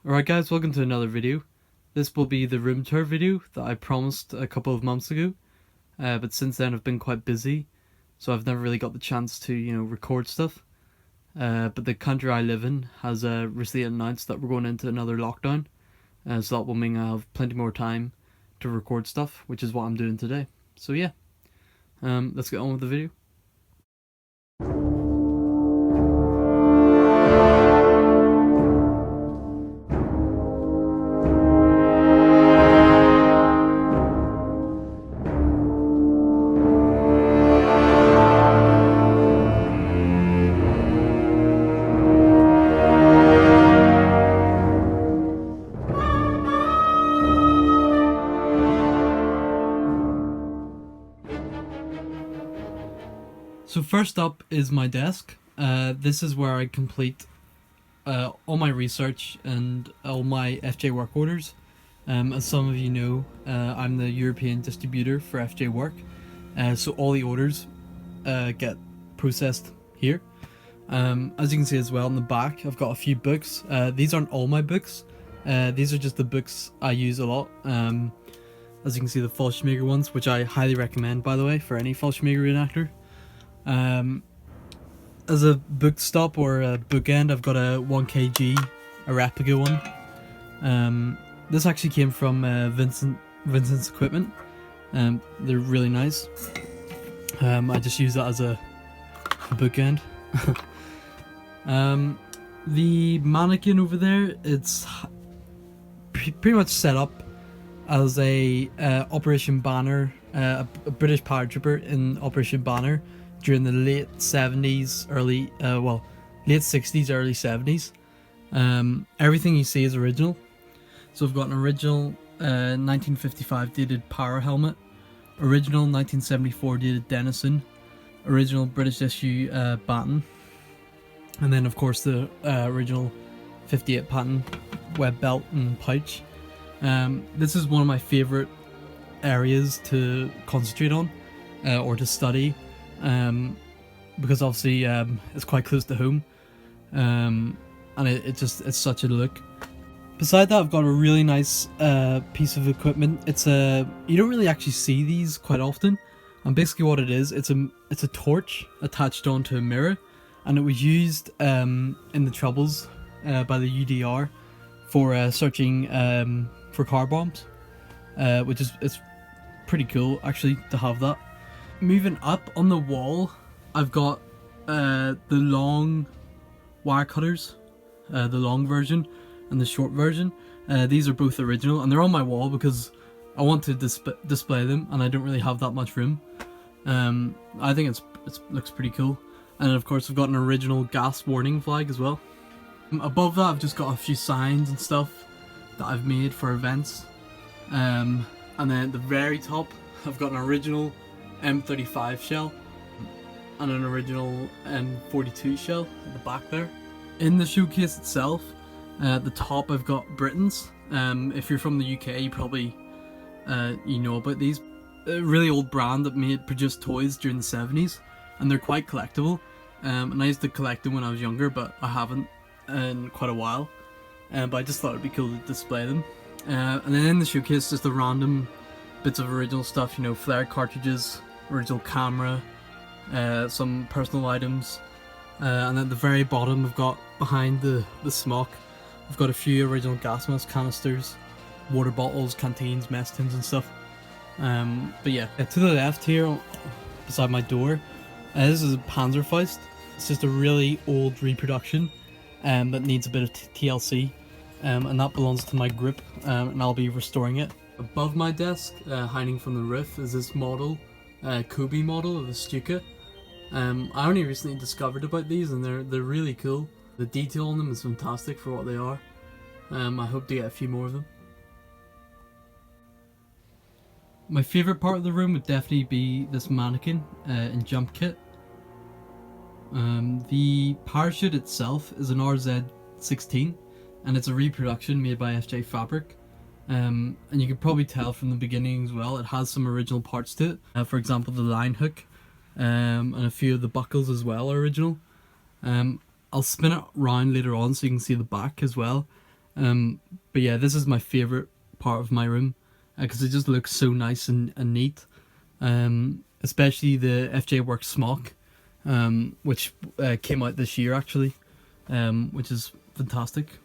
Alright guys, welcome to another video. This will be the room tour video that I promised a couple of months ago, but since then I've been quite busy, so I've never really got the chance to, record stuff. But the country I live in has recently announced that we're going into another lockdown, so that will mean I have plenty more time to record stuff, which is what I'm doing today. So yeah, let's get on with the video. So first up is my desk. This is where I complete all my research and all my FJ work orders. As some of you know, I'm the European distributor for FJ work, so all the orders get processed here. As you can see as well in the back, I've got a few books. These aren't all my books. These are just the books I use a lot. As you can see, the Fallschirmjäger ones, which I highly recommend, by the way, for any Fallschirmjäger reenactor. As a book stop or a bookend, I've got a 1kg, a replica one. This actually came from Vincent's equipment. They're really nice. I just use that as a bookend. The mannequin over there, it's pretty much set up as a Operation Banner, a British paratrooper in Operation Banner during the late 70s, late 60s, early 70s. Everything you see is original. So I've got an original 1955 dated Power helmet, original 1974 dated Denison, original British issue baton, and then of course the original 58 pattern web belt and pouch. This is one of my favourite areas to concentrate on or to study, because obviously it's quite close to home, and it's such a look. Beside that, I've got a really nice piece of equipment. It's you don't really actually see these quite often, and basically what it is, it's a torch attached onto a mirror, and it was used in the Troubles by the UDR for searching for car bombs, which is it's pretty cool actually to have that. Moving up on the wall, I've got the long wire cutters, the long version and the short version. These are both original, and they're on my wall because I want to display them, and I don't really have that much room. I think it looks pretty cool. And of course I've got an original gas warning flag as well. Above that, I've just got a few signs and stuff that I've made for events. And then at the very top, I've got an original M35 shell and an original M42 shell at the back there. In the showcase itself, at the top I've got Britons. If you're from the UK, you probably you know about these. A really old brand that produced toys during the 70s, and they're quite collectible. And I used to collect them when I was younger, but I haven't in quite a while. But I just thought it'd be cool to display them. And then in the showcase, just the random bits of original stuff, flare cartridges, original camera, some personal items, and then at the very bottom I've got, behind the smock, I've got a few original gas mask canisters, water bottles, canteens, mess tins and stuff. But yeah, to the left here, beside my door, this is a Panzerfaust. It's just a really old reproduction that needs a bit of TLC, and that belongs to my group, and I'll be restoring it. Above my desk, hanging from the roof, is this model, Kobe model of the Stuka. I only recently discovered about these, and they're really cool. The detail on them is fantastic for what they are. I hope to get a few more of them. My favourite part of the room would definitely be this mannequin in jump kit. The parachute itself is an RZ-16, and it's a reproduction made by FJ Fabric. And you can probably tell from the beginning as well, it has some original parts to it. For example, the line hook, and a few of the buckles as well are original. I'll spin it round later on so you can see the back as well. But yeah, this is my favorite part of my room because it just looks so nice and neat. Especially the FJ Works smock, which came out this year actually, which is fantastic.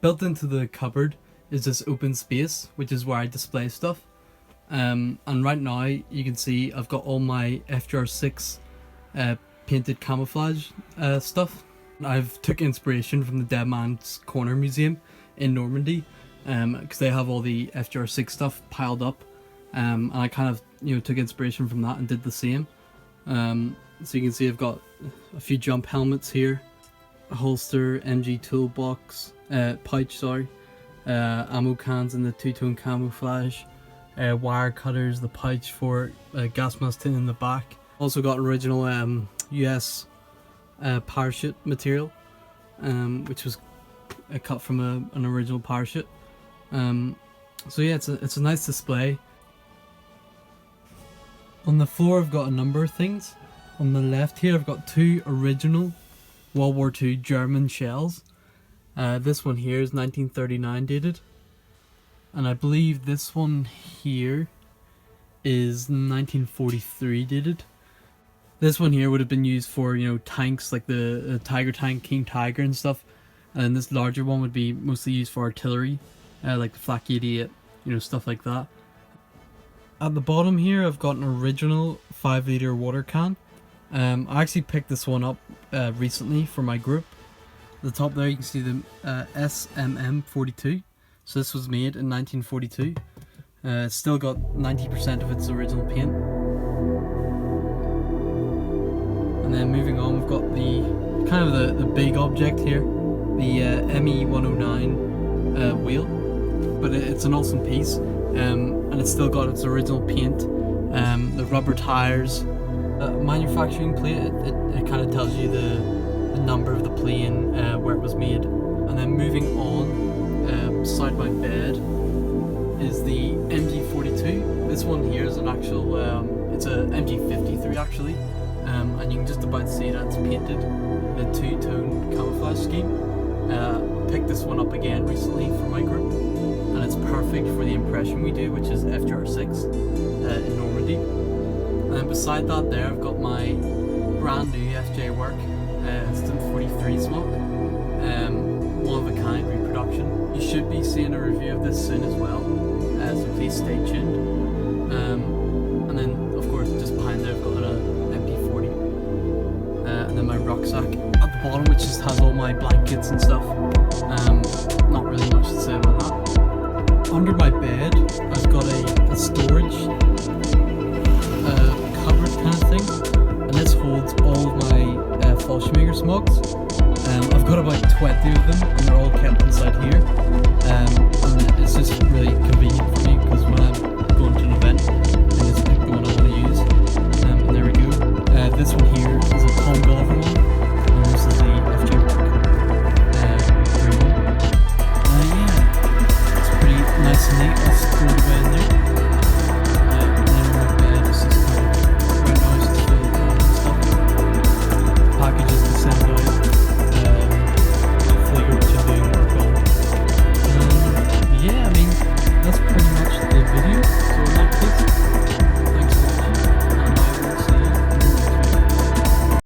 Built into the cupboard is this open space, which is where I display stuff. And right now you can see I've got all my FGR6 painted camouflage stuff. I've took inspiration from the Dead Man's Corner Museum in Normandy, because they have all the FGR6 stuff piled up, and I kind of took inspiration from that and did the same. So you can see I've got a few jump helmets here, a holster, MG toolbox, pouch, sorry, ammo cans in the two-tone camouflage, wire cutters, the pouch for gas mask tin in the back. Also got original US parachute material, which was cut from an original parachute. So yeah, it's a nice display. On the floor I've got a number of things. On the left here I've got two original World War II German shells. This one here is 1939 dated, and I believe this one here is 1943 dated. This one here would have been used for tanks like the Tiger tank, King Tiger and stuff, and this larger one would be mostly used for artillery, like the Flak 88, stuff like that. At the bottom here I've got an original 5-litre water can. I actually picked this one up recently for my group. At the top there you can see the SMM42. So this was made in 1942. It's still got 90% of its original paint. And then moving on, we've got the kind of the big object here, the ME109 wheel. But it's an awesome piece, and it's still got its original paint, the rubber tires. Manufacturing plate, it kind of tells you the number of the plane, where it was made. And then moving on, beside my bed is the MG42. This one here is an actual, it's a MG53 actually, and you can just about see that it's painted the two-tone camouflage scheme. Picked this one up again recently for my group, and it's perfect for the impression we do, which is FGR6 in Normandy. And then beside that there I've got my brand new FJ Work Instant 43 smoke, one of a kind reproduction. You should be seeing a review of this soon as well, so please stay tuned. And then of course just behind there I've got a MP40, and then my rucksack at the bottom, which just has all my blankets and stuff. Not really much to say about that. Under my bed I've got a storage cupboard kind of thing, and this holds all of my Fallschirmjäger smokes. I've got about 20 of them, and they're all kept inside here. And it's just really convenient for me because when I'm going to an event, I just pick the one I want to use. And there we go. This one here is a Tom gun